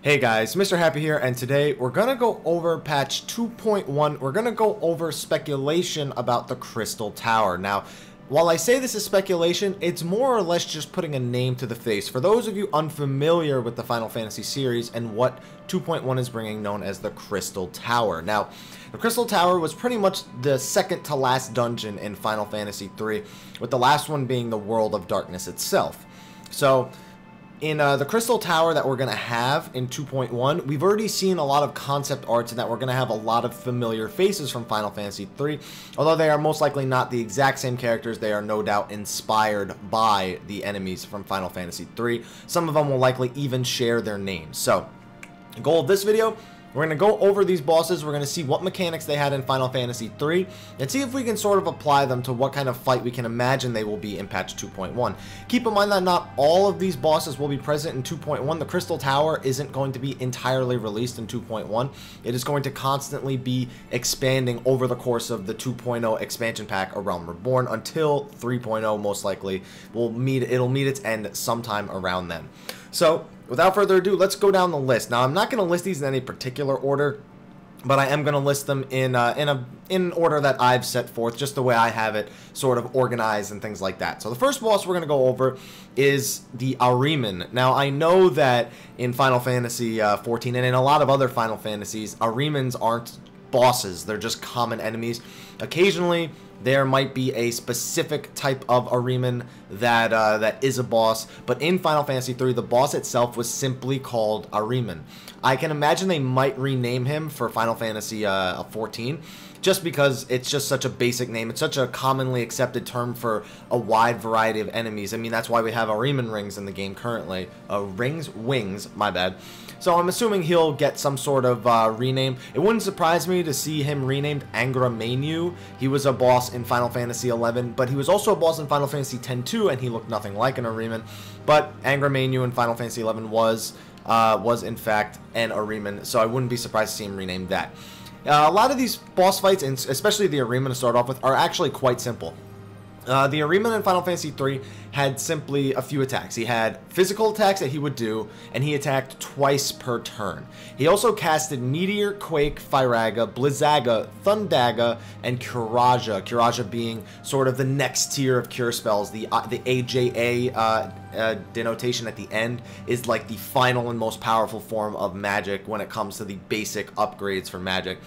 Hey guys, Mrhappy here, and today we're going to go over patch 2.1. We're going to go over speculation about the Crystal Tower. Now, while I say this is speculation, it's more or less just putting a name to the face. For those of you unfamiliar with the Final Fantasy series and what 2.1 is bringing, known as the Crystal Tower. Now, the Crystal Tower was pretty much the second to last dungeon in Final Fantasy III, with the last one being the World of Darkness itself. So, in the Crystal Tower that we're going to have in 2.1, we've already seen a lot of concept arts and that we're going to have a lot of familiar faces from Final Fantasy III. Although they are most likely not the exact same characters, they are no doubt inspired by the enemies from Final Fantasy III. Some of them will likely even share their names. So, the goal of this video, we're going to go over these bosses, we're going to see what mechanics they had in Final Fantasy III, and see if we can sort of apply them to what kind of fight we can imagine they will be in patch 2.1. Keep in mind that not all of these bosses will be present in 2.1. The Crystal Tower isn't going to be entirely released in 2.1. It is going to constantly be expanding over the course of the 2.0 expansion pack, A Realm Reborn, until 3.0 most likely. It'll meet its end sometime around then. So, without further ado, let's go down the list. Now, I'm not going to list these in any particular order, but I am going to list them in order that I've set forth, just the way I have it sort of organized and things like that. So the first boss we're going to go over is the Ahriman. Now, I know that in Final Fantasy XIV and in a lot of other Final Fantasies, Ahrimans aren't bosses. They're just common enemies. Occasionally, there might be a specific type of Ahriman that is a boss, but in Final Fantasy III, the boss itself was simply called Ahriman. I can imagine they might rename him for Final Fantasy XIV, just because it's just such a basic name. It's such a commonly accepted term for a wide variety of enemies. I mean, that's why we have Ahriman rings in the game currently. Wings, my bad. So I'm assuming he'll get some sort of rename. It wouldn't surprise me to see him renamed Angramenu. He was a boss in Final Fantasy XI, but he was also a boss in Final Fantasy X too, and he looked nothing like an Ahriman. But Angramenu in Final Fantasy XI was in fact an Ahriman, so I wouldn't be surprised to see him rename that. A lot of these boss fights, and especially the Ahriman to start off with, are actually quite simple. The Ahriman in Final Fantasy III had simply a few attacks. He had physical attacks that he would do, and he attacked twice per turn. He also casted Meteor, Quake, Firaga, Blizzaga, Thundaga, and Curaja. Curaja being sort of the next tier of cure spells. The AJA denotation at the end is like the final and most powerful form of magic when it comes to the basic upgrades for magic.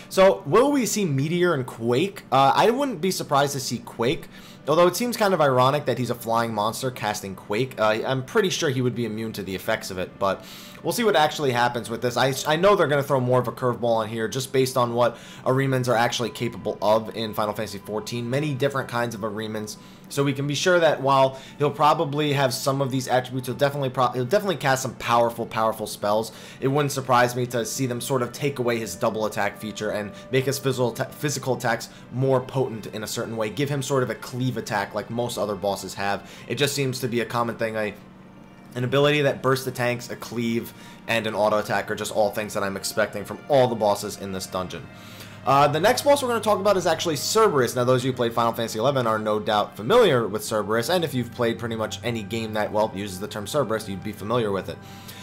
So, will we see Meteor and Quake? I wouldn't be surprised to see Quake, although it seems kind of ironic that he's a flying monster casting Quake. I'm pretty sure he would be immune to the effects of it, but we'll see what actually happens with this. I know they're going to throw more of a curveball in here, just based on what Ahrimans are actually capable of in Final Fantasy XIV. Many different kinds of Ahrimans. So we can be sure that while he'll probably have some of these attributes, he'll definitely cast some powerful spells. It wouldn't surprise me to see them sort of take away his double attack feature and make his physical attacks more potent in a certain way. Give him sort of a cleave attack like most other bosses have. It just seems to be a common thing. An ability that bursts the tanks, a cleave, and an auto attack are just all things that I'm expecting from all the bosses in this dungeon. The next boss we're going to talk about is actually Cerberus. Now, those of you who played Final Fantasy XI are no doubt familiar with Cerberus, and if you've played pretty much any game that, well, uses the term Cerberus, you'd be familiar with it.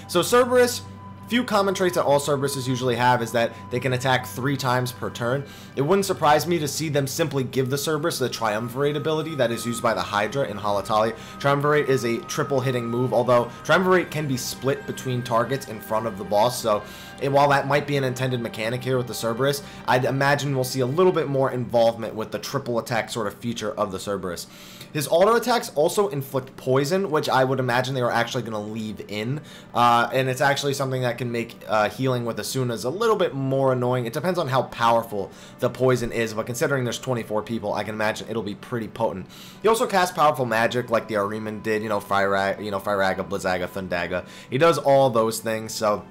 So Cerberus, few common traits that all Cerberuses usually have is that they can attack 3 times per turn. It wouldn't surprise me to see them simply give the Cerberus the Triumvirate ability that is used by the Hydra in Halatali. Triumvirate is a triple hitting move, although Triumvirate can be split between targets in front of the boss, so while that might be an intended mechanic here with the Cerberus, I'd imagine we'll see a little bit more involvement with the triple attack sort of feature of the Cerberus. His auto attacks also inflict poison, which I would imagine they are actually going to leave in, and it's actually something that can make healing with Asunas a little bit more annoying. It depends on how powerful the poison is, but considering there's 24 people, I can imagine it'll be pretty potent. He also casts powerful magic like the Ahriman did, Firaga, Blizzaga, Thundaga. He does all those things, so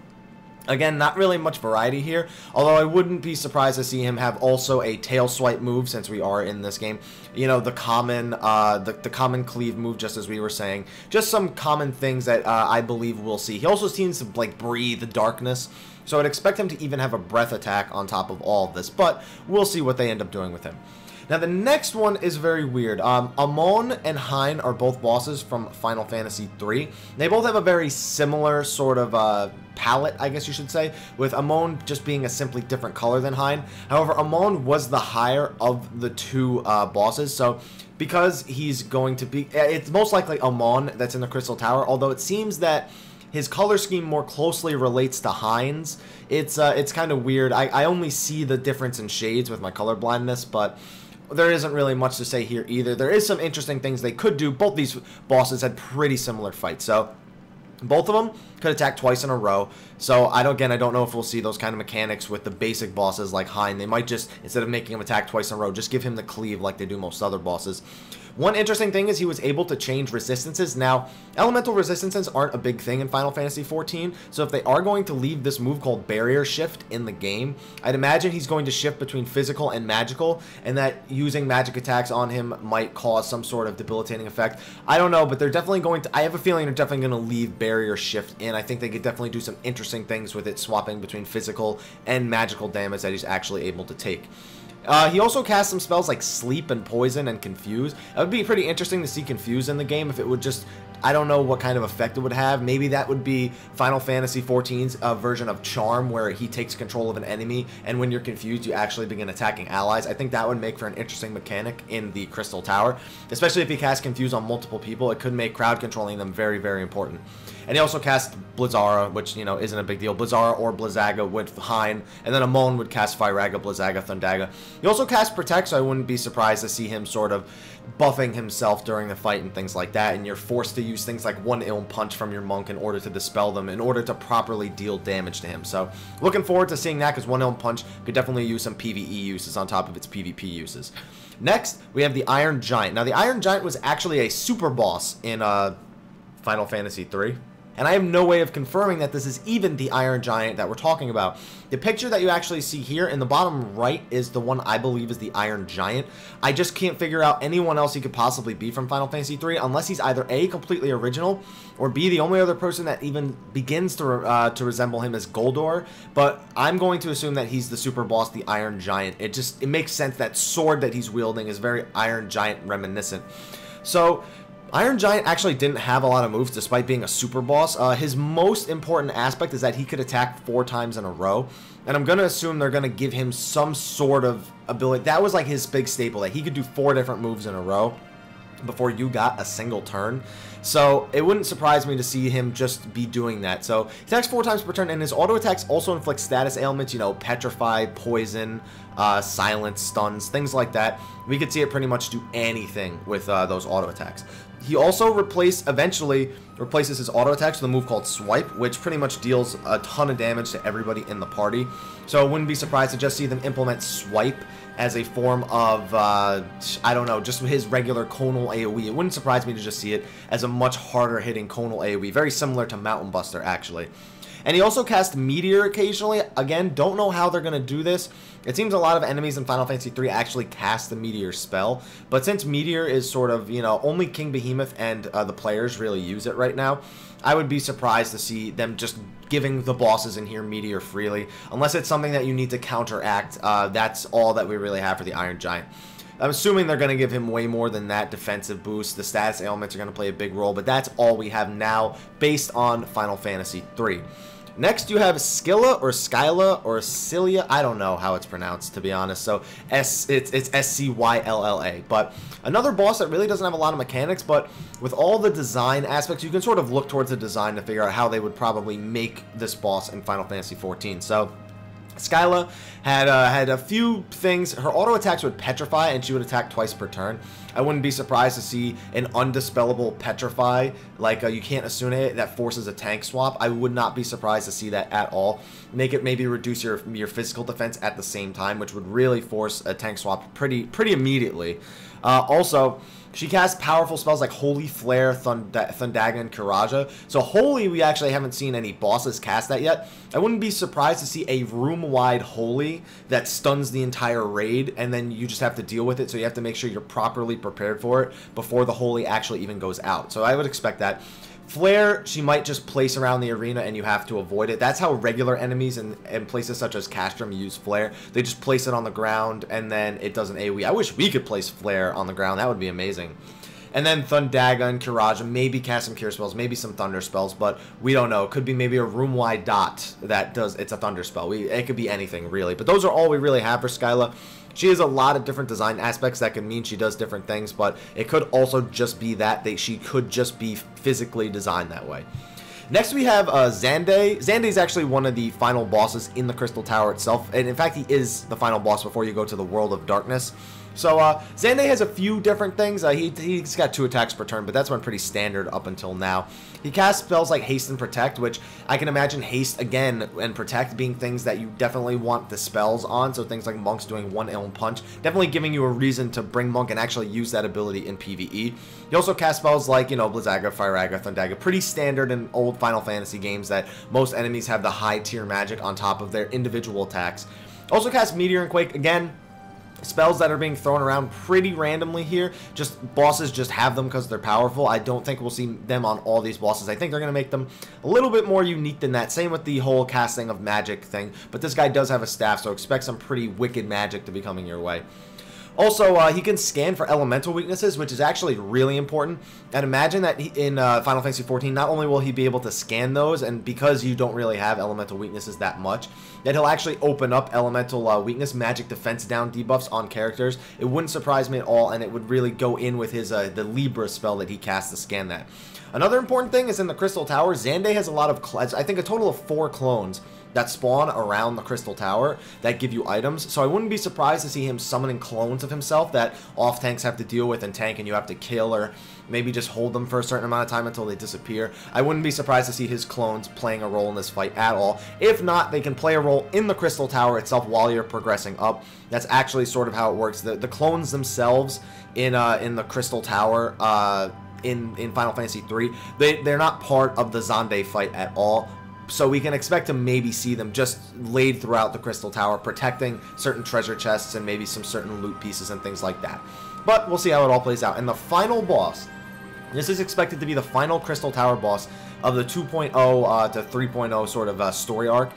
again, not really much variety here, although I wouldn't be surprised to see him have also a tail swipe move since we are in this game. The common cleave move, just as we were saying. Just some common things that I believe we'll see. He also seems to like breathe darkness, so I'd expect him to even have a breath attack on top of all of this, but we'll see what they end up doing with him. Now, the next one is very weird. Amon and Hein are both bosses from Final Fantasy III. They both have a very similar sort of palette, I guess you should say, with Amon just being a simply different color than Hein. However, Amon was the higher of the two bosses, so because he's going to be... It's most likely Amon that's in the Crystal Tower, although it seems that his color scheme more closely relates to Hein's. It's kind of weird. I only see the difference in shades with my color blindness, but there isn't really much to say here either. There is some interesting things they could do. Both these bosses had pretty similar fights, so both of them could attack twice in a row. So I don't know if we'll see those kind of mechanics with the basic bosses like Hein. They might just, instead of making him attack twice in a row, just give him the cleave like they do most other bosses. One interesting thing is he was able to change resistances. Now, elemental resistances aren't a big thing in Final Fantasy XIV, so if they are going to leave this move called Barrier Shift in the game, I'd imagine he's going to shift between physical and magical, and that using magic attacks on him might cause some sort of debilitating effect. I don't know, but they're definitely going to, I have a feeling they're definitely going to leave Barrier Shift in. I think they could definitely do some interesting things with it, swapping between physical and magical damage that he's actually able to take. He also casts some spells like Sleep and Poison and Confuse. It would be pretty interesting to see Confuse in the game if it would just... I don't know what kind of effect it would have. Maybe that would be Final Fantasy XIV's version of Charm, where he takes control of an enemy, and when you're confused, you actually begin attacking allies. I think that would make for an interesting mechanic in the Crystal Tower, especially if he casts Confuse on multiple people. It could make crowd controlling them very, very important. And he also casts Blizzara, which, you know, isn't a big deal. Blizzara or Blizzaga with Hein, and then Amon would cast Firaga, Blizzaga, Thundaga. He also casts Protect, so I wouldn't be surprised to see him sort of buffing himself during the fight and things like that, and you're forced to use things like one Ilm Punch from your monk in order to dispel them, in order to properly deal damage to him. So, looking forward to seeing that, because one Ilm Punch could definitely use some PvE uses on top of its PvP uses. Next, we have the Iron Giant. Now, the Iron Giant was actually a super boss in Final Fantasy III. And I have no way of confirming that this is even the Iron Giant that we're talking about. The picture that you actually see here in the bottom right is the one I believe is the Iron Giant. I just can't figure out anyone else he could possibly be from Final Fantasy III, unless he's either A, completely original, or B, the only other person that even begins to resemble him is Goldor. But I'm going to assume that he's the super boss, the Iron Giant. It makes sense. That sword that he's wielding is very Iron Giant reminiscent. So Iron Giant actually didn't have a lot of moves despite being a super boss. His most important aspect is that he could attack 4 times in a row. And I'm going to assume they're going to give him some sort of ability. That was like his big staple, that he could do 4 different moves in a row before you got a single turn. So it wouldn't surprise me to see him just be doing that. So he attacks 4 times per turn, and his auto attacks also inflict status ailments, you know, Petrify, Poison, Silence, Stuns, things like that. We could see it pretty much do anything with those auto attacks. He also eventually replaces his auto attacks with a move called Swipe, which pretty much deals a ton of damage to everybody in the party. So I wouldn't be surprised to just see them implement Swipe as a form of, I don't know, just his regular conal AoE. It wouldn't surprise me to just see it as a much harder hitting conal AoE, very similar to Mountain Buster, actually. And he also casts Meteor occasionally. Again, don't know how they're going to do this. It seems a lot of enemies in Final Fantasy III actually cast the Meteor spell. But since Meteor is sort of, you know, only King Behemoth and the players really use it right now, I would be surprised to see them just giving the bosses in here Meteor freely. Unless it's something that you need to counteract. That's all that we really have for the Iron Giant. I'm assuming they're going to give him way more than that defensive boost. The status ailments are going to play a big role, but that's all we have now based on Final Fantasy III. Next, you have Scylla or Scylla or Scylla. I don't know how it's pronounced, to be honest. So it's S-C-Y-L-L-A. But another boss that really doesn't have a lot of mechanics, but with all the design aspects, you can sort of look towards the design to figure out how they would probably make this boss in Final Fantasy XIV. So Scylla had a few things. Her auto attacks would petrify, and she would attack twice per turn. I wouldn't be surprised to see an undispellable petrify, like you can't assume it, that forces a tank swap. I would not be surprised to see that at all. Make it maybe reduce your physical defense at the same time, which would really force a tank swap pretty immediately. Also, she casts powerful spells like Holy Flare, Thundaga, and Kiraja. So Holy, we actually haven't seen any bosses cast that yet. I wouldn't be surprised to see a room-wide Holy that stuns the entire raid, and then you just have to deal with it, so you have to make sure you're properly prepared for it before the Holy actually even goes out. So I would expect that. Flare, she might just place around the arena and you have to avoid it. That's how regular enemies in places such as Castrum use Flare. They just place it on the ground and then it does an AoE. I wish we could place Flare on the ground. That would be amazing. And then Thundaga and Kiraja, maybe cast some Cure spells, maybe some Thunder spells, but we don't know. It could be maybe a room-wide dot that does, it's a Thunder spell. It could be anything, really. But those are all we really have for Scylla. She has a lot of different design aspects that can mean she does different things, but it could also just be that she could just be physically designed that way. Next we have Xande. Xande is actually one of the final bosses in the Crystal Tower itself, and in fact he is the final boss before you go to the World of Darkness. So Xande has a few different things. He's got 2 attacks per turn, but that's been pretty standard up until now. He casts spells like Haste and Protect, which I can imagine Haste, again, and Protect being things that you definitely want the spells on, so things like Monk's doing 1 Ill Punch, definitely giving you a reason to bring Monk and actually use that ability in PvE. He also casts spells like, you know, Blizzaga, Fireaga, Thundaga, pretty standard in old Final Fantasy games that most enemies have the high tier magic on top of their individual attacks. Also casts Meteor and Quake, again, spells that are being thrown around pretty randomly here. Just bosses just have them because they're powerful. I don't think we'll see them on all these bosses. I think they're going to make them a little bit more unique than that. Same with the whole casting of magic thing. But this guy does have a staff, so expect some pretty wicked magic to be coming your way. Also, he can scan for elemental weaknesses, which is actually really important. And imagine that in Final Fantasy XIV, not only will he be able to scan those, and because you don't really have elemental weaknesses that much, that he'll actually open up elemental weakness, magic defense down debuffs on characters. It wouldn't surprise me at all, and it would really go in with his the Libra spell that he casts to scan that. Another important thing is in the Crystal Tower, Xande has a lot of, I think a total of 4 clones that spawn around the Crystal Tower that give you items, so I wouldn't be surprised to see him summoning clones of himself that off-tanks have to deal with and tank and you have to kill, or maybe just hold them for a certain amount of time until they disappear. I wouldn't be surprised to see his clones playing a role in this fight at all. If not, they can play a role in the Crystal Tower itself while you're progressing up. That's actually sort of how it works. The clones themselves in the Crystal Tower, in Final Fantasy III, they're not part of the Xande fight at all. So we can expect to maybe see them just laid throughout the Crystal Tower, protecting certain treasure chests and maybe some certain loot pieces and things like that. But we'll see how it all plays out. And the final boss, this is expected to be the final Crystal Tower boss of the 2.0 to 3.0 sort of story arc.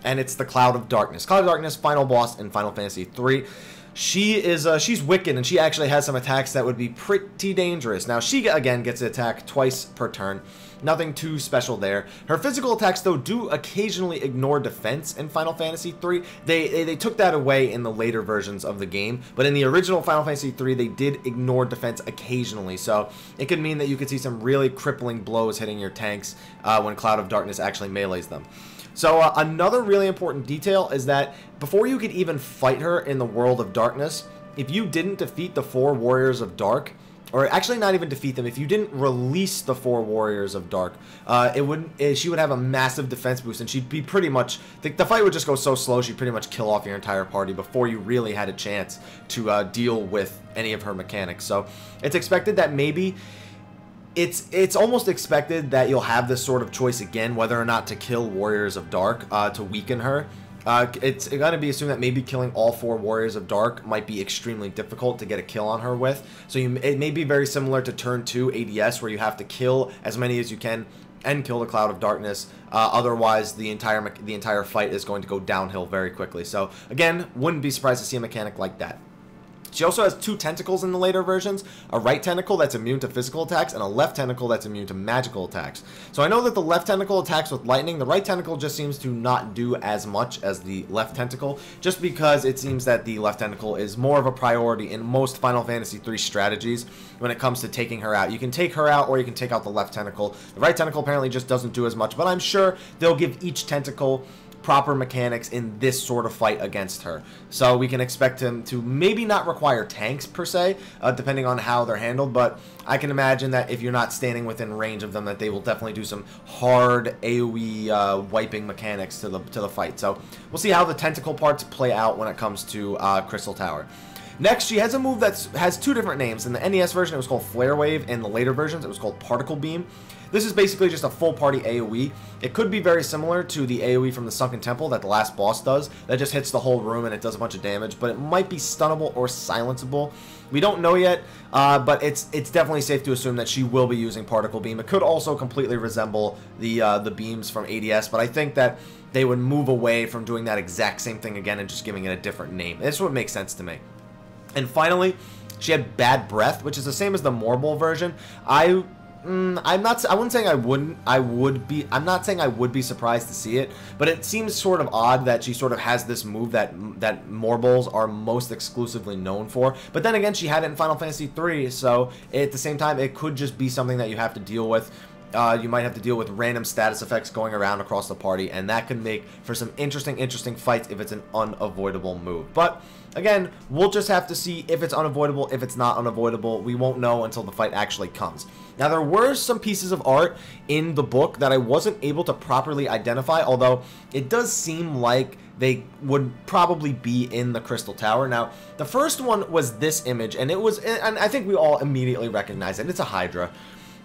And it's the Cloud of Darkness. Cloud of Darkness, final boss in Final Fantasy III. She's wicked, and she actually has some attacks that would be pretty dangerous. Now, she, again, gets to attack twice per turn. Nothing too special there. Her physical attacks, though, do occasionally ignore defense in Final Fantasy III. They took that away in the later versions of the game, but in the original Final Fantasy III, they did ignore defense occasionally, so it could mean that you could see some really crippling blows hitting your tanks when Cloud of Darkness actually melees them. So another really important detail is that before you could even fight her in the World of Darkness, if you didn't defeat the 4 Warriors of Dark, or actually not even defeat them, if you didn't release the 4 Warriors of Dark, she would have a massive defense boost, and she'd be pretty much, the fight would just go so slow, she'd pretty much kill off your entire party before you really had a chance to deal with any of her mechanics. So it's expected that maybe, it's almost expected that you'll have this sort of choice again, whether or not to kill Warriors of Dark to weaken her. It's got to be assumed that maybe killing all 4 Warriors of Dark might be extremely difficult to get a kill on her with. So it may be very similar to Turn 2 ADS, where you have to kill as many as you can and kill the Cloud of Darkness. Otherwise, the entire fight is going to go downhill very quickly. So again, wouldn't be surprised to see a mechanic like that. She also has 2 tentacles in the later versions, a right tentacle that's immune to physical attacks, and a left tentacle that's immune to magical attacks. So I know that the left tentacle attacks with lightning, the right tentacle just seems to not do as much as the left tentacle, just because it seems that the left tentacle is more of a priority in most Final Fantasy III strategies when it comes to taking her out. You can take her out, or you can take out the left tentacle. The right tentacle apparently just doesn't do as much, but I'm sure they'll give each tentacle proper mechanics in this sort of fight against her. So we can expect him to maybe not require tanks per se, depending on how they're handled, but I can imagine that if you're not standing within range of them, that they will definitely do some hard AoE wiping mechanics to the fight. So we'll see how the tentacle parts play out when it comes to Crystal Tower. Next, she has a move that has 2 different names. In the NES version, it was called Flare Wave. In the later versions, it was called Particle Beam. This is basically just a full party AoE. It could be very similar to the AoE from the Sunken Temple that the last boss does. That just hits the whole room and it does a bunch of damage, but it might be stunnable or silenceable. We don't know yet, but it's definitely safe to assume that she will be using Particle Beam. It could also completely resemble the beams from ADS, but I think that they would move away from doing that exact same thing again and just giving it a different name. This would make sense to me. And finally, she had Bad Breath, which is the same as the Morbol version. I'm not saying I would be surprised to see it, but it seems sort of odd that she sort of has this move that Morbols are most exclusively known for. But then again, she had it in Final Fantasy III, so at the same time, it could just be something that you have to deal with. You might have to deal with random status effects going around across the party, and that can make for some interesting fights if it's an unavoidable move. But again, we'll just have to see if it's unavoidable, if it's not unavoidable. We won't know until the fight actually comes. Now, there were some pieces of art in the book that I wasn't able to properly identify, although it does seem like they would probably be in the Crystal Tower. Now, the first one was this image, and I think we all immediately recognize it. It's a Hydra.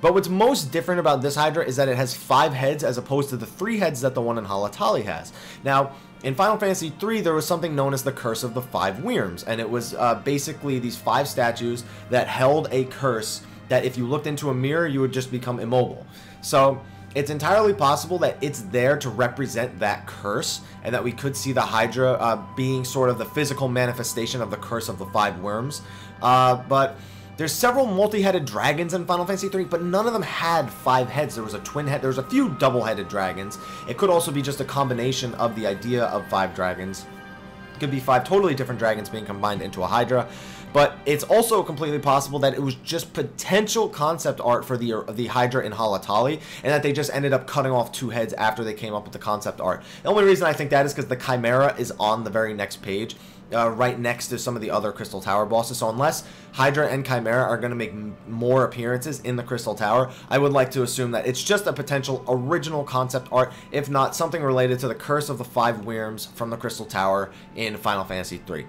But what's most different about this Hydra is that it has 5 heads as opposed to the 3 heads that the one in Halatali has. Now, in Final Fantasy III, there was something known as the Curse of the 5 Wyrms, and it was basically these 5 statues that held a curse that if you looked into a mirror, you would just become immobile. So it's entirely possible that it's there to represent that curse, and that we could see the Hydra being sort of the physical manifestation of the Curse of the 5 Wyrms. But there's several multi-headed dragons in Final Fantasy III, but none of them had 5 heads. There was a twin head. There was a few double-headed dragons. It could also be just a combination of the idea of 5 dragons. It could be 5 totally different dragons being combined into a Hydra. But it's also completely possible that it was just potential concept art for the Hydra in Halatali, and that they just ended up cutting off 2 heads after they came up with the concept art. The only reason I think that is because the Chimera is on the very next page, right next to some of the other Crystal Tower bosses. So unless Hydra and Chimera are going to make more appearances in the Crystal Tower, I would like to assume that it's just a potential original concept art, if not something related to the Curse of the 5 Wyrms from the Crystal Tower in Final Fantasy III.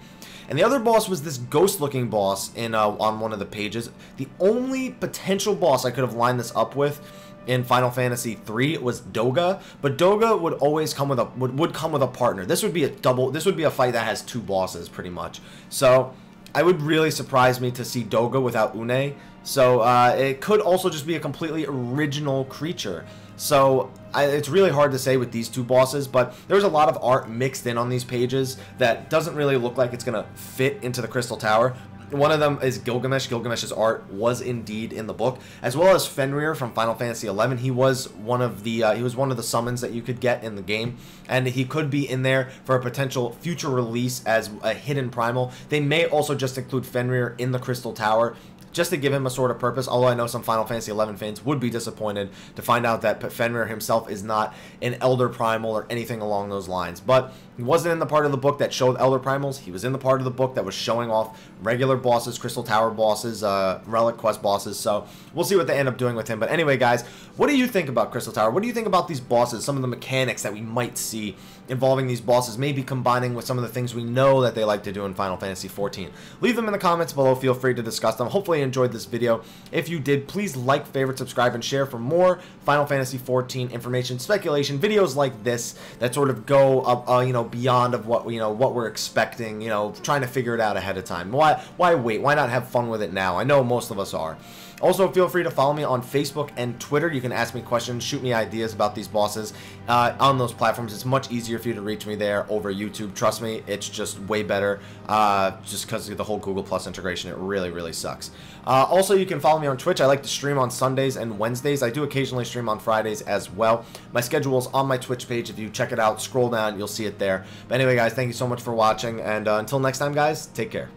And the other boss was this ghost-looking boss in on one of the pages. The only potential boss I could have lined this up with in Final Fantasy III was Doga, but Doga would always come with a partner. This would be a fight that has 2 bosses pretty much. So it would really surprise me to see Doga without Une. So it could also just be a completely original creature. So it's really hard to say with these 2 bosses, but there's a lot of art mixed in on these pages that doesn't really look like it's gonna fit into the Crystal Tower. One of them is Gilgamesh. Gilgamesh's art was indeed in the book, as well as Fenrir from Final Fantasy XI. He was one of the summons that you could get in the game, and he could be in there for a potential future release as a hidden primal. They may also just include Fenrir in the Crystal Tower, just to give him a sort of purpose, although I know some Final Fantasy XI fans would be disappointed to find out that Fenrir himself is not an Elder Primal or anything along those lines. But he wasn't in the part of the book that showed Elder Primals. He was in the part of the book that was showing off regular bosses, Crystal Tower bosses, Relic Quest bosses, so we'll see what they end up doing with him. But anyway, guys, what do you think about Crystal Tower? What do you think about these bosses, some of the mechanics that we might see involving these bosses, maybe combining with some of the things we know that they like to do in Final Fantasy XIV? Leave them in the comments below. Feel free to discuss them. Hopefully you enjoyed this video. If you did, please like, favorite, subscribe, and share for more Final Fantasy XIV information, speculation, videos like this that sort of go up, beyond of what we're expecting, trying to figure it out ahead of time. Why wait? Why not have fun with it now? I know most of us are. Also, feel free to follow me on Facebook and Twitter. You can ask me questions, shoot me ideas about these bosses on those platforms. It's much easier for you to reach me there over YouTube. Trust me, it's just way better just because of the whole Google Plus integration. It really sucks. Also, you can follow me on Twitch. I like to stream on Sundays and Wednesdays. I do occasionally stream on Fridays as well. My schedule is on my Twitch page. If you check it out, scroll down, you'll see it there. But anyway, guys, thank you so much for watching. And until next time, guys, take care.